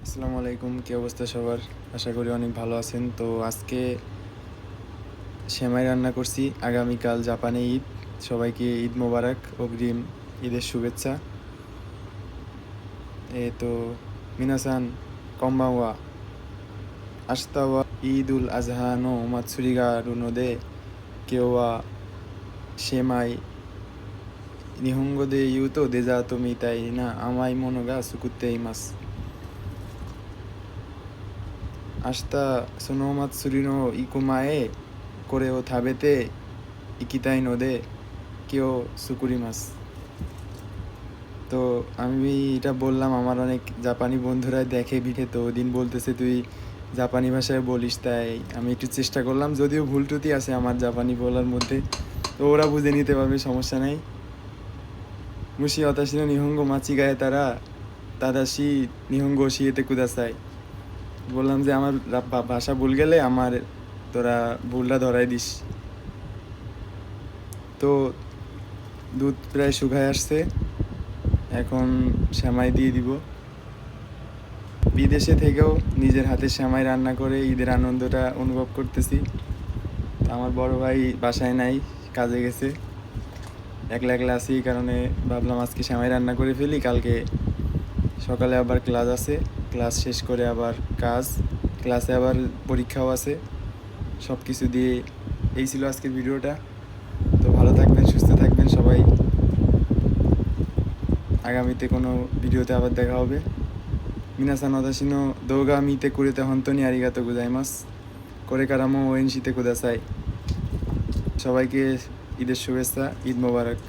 আসসালামু আলাইকুম, কি অবস্থা সবার? আশা করি অনেক ভালো আছেন। তো আজকে সেমাই রান্না করছি। আগামীকাল জাপানে ঈদ। সবাইকে ঈদ মোবারক, অগ্রিম ঈদের শুভেচ্ছা। তো মিনাসান কম্বাওয়া, আস্তাওয়া ঈদুল আজহা নো মাতসুরি গা রুনোদে কেওয়া সেমাই নিহঙ্গো দে ইউতো দেজাতো মিতাই না আমাই মোনো গা সুকুত্তে ইমাস। আস্তা সোনো মাতসুরি নো ইকুমায়ে করে ও থাবেতে ইকিতাই নোদে কেউ সুকুরিমাস। তো আমি এটা বললাম, আমার অনেক জাপানি বন্ধুরা দেখে ভিডিও, তো ওদিন বলতেছে তুই জাপানি ভাষায় বলিস, তাই আমি একটু চেষ্টা করলাম, যদিও ভুল ত্রুটি আছে আমার জাপানি বলার মধ্যে, তো ওরা বুঝে নিতে পারবে, সমস্যা নাই। মুশি অতাশিনো নিহঙ্গ মাছি গায়ে তারা তাদাসি নিহঙ্গ শিয়েতে কুদাসাই। বললাম যে আমার ভাষা ভুল গেলে আমার তোরা ভুলটা ধরাই দিস। তো দুধ প্রায় শুকায় আসছে, এখন সেমাই দিয়ে দিব। বিদেশে থেকেও নিজের হাতে সেমাই রান্না করে ঈদের আনন্দটা অনুভব করতেছি। আমার বড় ভাই বাসায় নাই, কাজে গেছে, একলা একলা আছি, এই কারণে ভাবলাম আজকে সেমাই রান্না করে ফেলি। কালকে সকালে আবার ক্লাস আছে, ক্লাস শেষ করে আবার কাজ, ক্লাসে আবার পরীক্ষাও আছে। সব কিছু দিয়ে এই ছিল আজকের ভিডিওটা। তো ভালো থাকবেন, সুস্থ থাকবেন সবাই। আগামীতে কোনো ভিডিওতে আবার দেখা হবে। মিনাসান ওদাশিの動画見てくれて本当にありがとうございます。これからも応援してください。সবাইকে ঈদের শুভেচ্ছা, ঈদ মোবারক।